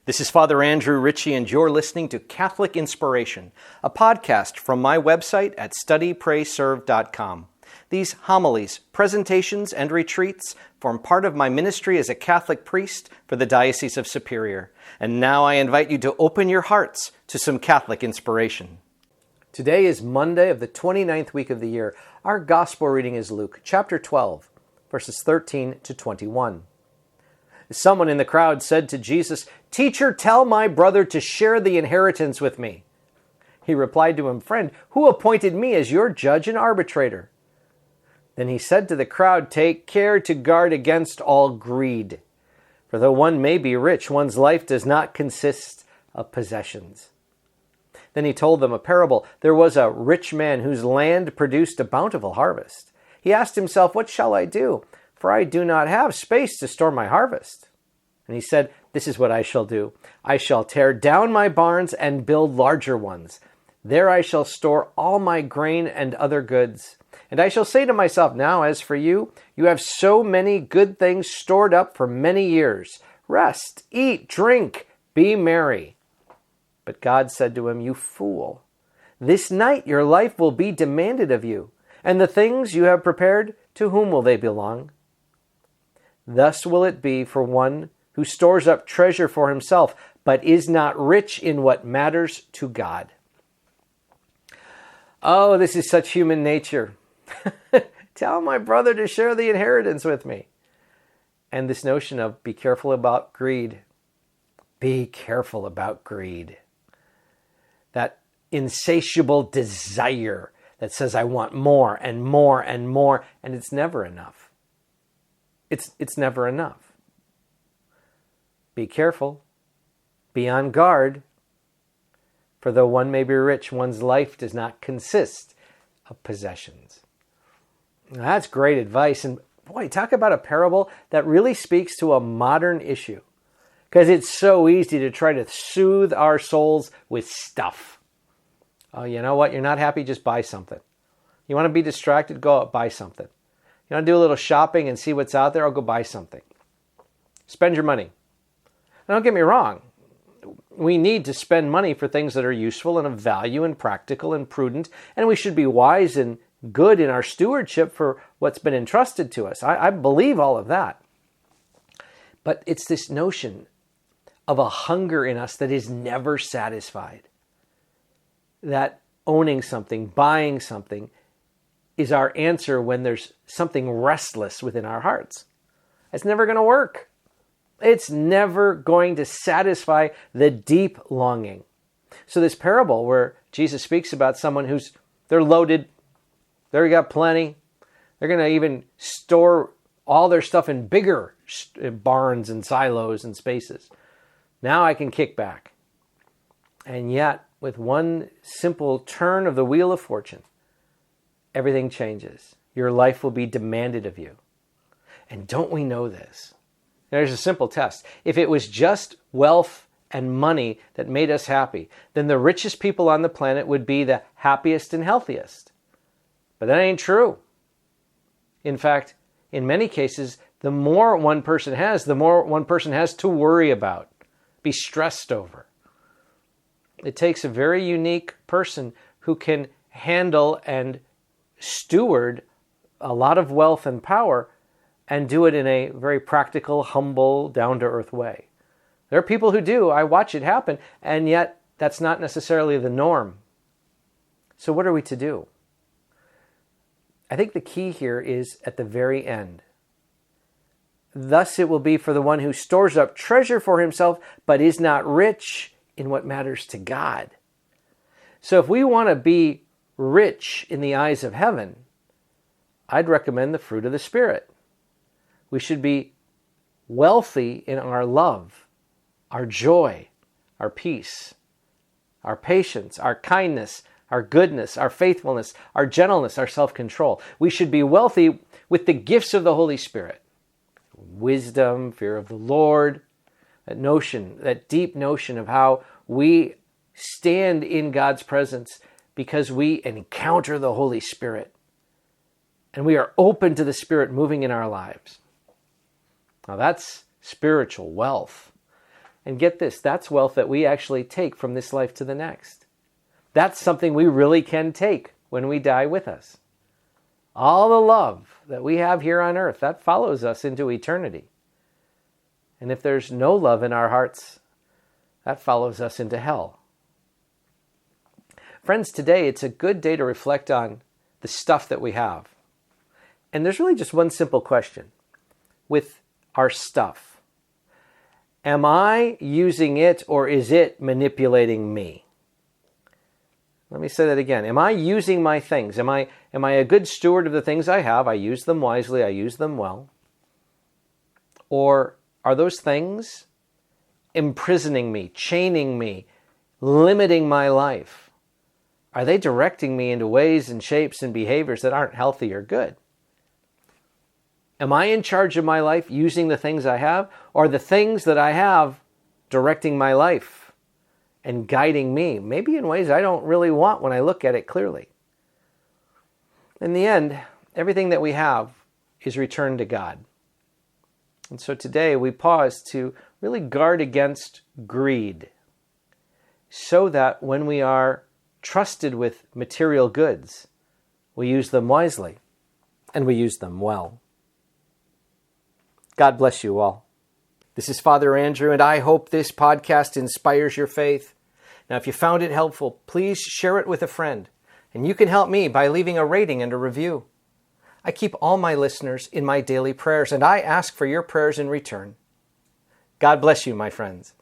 This is Father Andrew Ritchie, and you're listening to Catholic Inspiration, a podcast from my website at studyprayserve.com. These homilies, presentations, and retreats form part of my ministry as a Catholic priest for the Diocese of Superior. And now I invite you to open your hearts to some Catholic inspiration. Today is Monday of the 29th week of the year. Our gospel reading is Luke chapter 12, verses 13 to 21. Someone in the crowd said to Jesus, "Teacher, tell my brother to share the inheritance with me." He replied to him, "Friend, who appointed me as your judge and arbitrator?" Then he said to the crowd, "Take care to guard against all greed. For though one may be rich, one's life does not consist of possessions." Then he told them a parable. There was a rich man whose land produced a bountiful harvest. He asked himself, "What shall I do? For I do not have space to store my harvest." And he said, "This is what I shall do. I shall tear down my barns and build larger ones. There I shall store all my grain and other goods. And I shall say to myself, now as for you, you have so many good things stored up for many years. Rest, eat, drink, be merry." But God said to him, "You fool, this night your life will be demanded of you, and the things you have prepared, to whom will they belong? Thus will it be for one who stores up treasure for himself, but is not rich in what matters to God." Oh, this is such human nature. Tell my brother to share the inheritance with me. And this notion of be careful about greed. Be careful about greed. That insatiable desire that says I want more and more and more, and it's never enough. It's never enough. Be careful. Be on guard. For though one may be rich, one's life does not consist of possessions. Now, that's great advice. And boy, talk about a parable that really speaks to a modern issue. Because it's so easy to try to soothe our souls with stuff. Oh, you know what? You're not happy? Just buy something. You want to be distracted? Go out, buy something. You want to do a little shopping and see what's out there? I'll go buy something. Spend your money. Now, don't get me wrong. We need to spend money for things that are useful and of value and practical and prudent. And we should be wise and good in our stewardship for what's been entrusted to us. I believe all of that. But it's this notion of a hunger in us that is never satisfied. That owning something, buying something, is our answer when there's something restless within our hearts. It's never going to work. It's never going to satisfy the deep longing. So this parable where Jesus speaks about someone they're loaded, they got plenty, they're going to even store all their stuff in bigger barns and silos and spaces. Now I can kick back. And yet, with one simple turn of the wheel of fortune, everything changes. Your life will be demanded of you. And don't we know this? There's a simple test. If it was just wealth and money that made us happy, then the richest people on the planet would be the happiest and healthiest. But that ain't true. In fact, in many cases, the more one person has, the more one person has to worry about, be stressed over. It takes a very unique person who can handle and steward a lot of wealth and power and do it in a very practical, humble, down-to-earth way. There are people who do. I watch it happen, and yet that's not necessarily the norm. So what are we to do? I think the key here is at the very end. Thus it will be for the one who stores up treasure for himself, but is not rich in what matters to God. So if we want to be rich in the eyes of heaven, I'd recommend the fruit of the Spirit. We should be wealthy in our love, our joy, our peace, our patience, our kindness, our goodness, our faithfulness, our gentleness, our self-control. We should be wealthy with the gifts of the Holy Spirit. Wisdom, fear of the Lord, that deep notion of how we stand in God's presence because we encounter the Holy Spirit and we are open to the Spirit moving in our lives. Now that's spiritual wealth. And get this, that's wealth that we actually take from this life to the next. That's something we really can take when we die with us. All the love that we have here on earth, that follows us into eternity. And if there's no love in our hearts, that follows us into hell. Friends, today it's a good day to reflect on the stuff that we have. And there's really just one simple question. With our stuff, am I using it or is it manipulating me? Let me say that again. Am I using my things? Am I a good steward of the things I have? I use them wisely. I use them well. Or are those things imprisoning me, chaining me, limiting my life? Are they directing me into ways and shapes and behaviors that aren't healthy or good? Am I in charge of my life using the things I have? Or are the things that I have directing my life and guiding me, maybe in ways I don't really want when I look at it clearly? In the end, everything that we have is returned to God. And so today we pause to really guard against greed so that when we are trusted with material goods, we use them wisely and we use them well. God bless you all. This is Father Andrew, and I hope this podcast inspires your faith. Now, if you found it helpful, please share it with a friend. And you can help me by leaving a rating and a review. I keep all my listeners in my daily prayers, and I ask for your prayers in return. God bless you, my friends.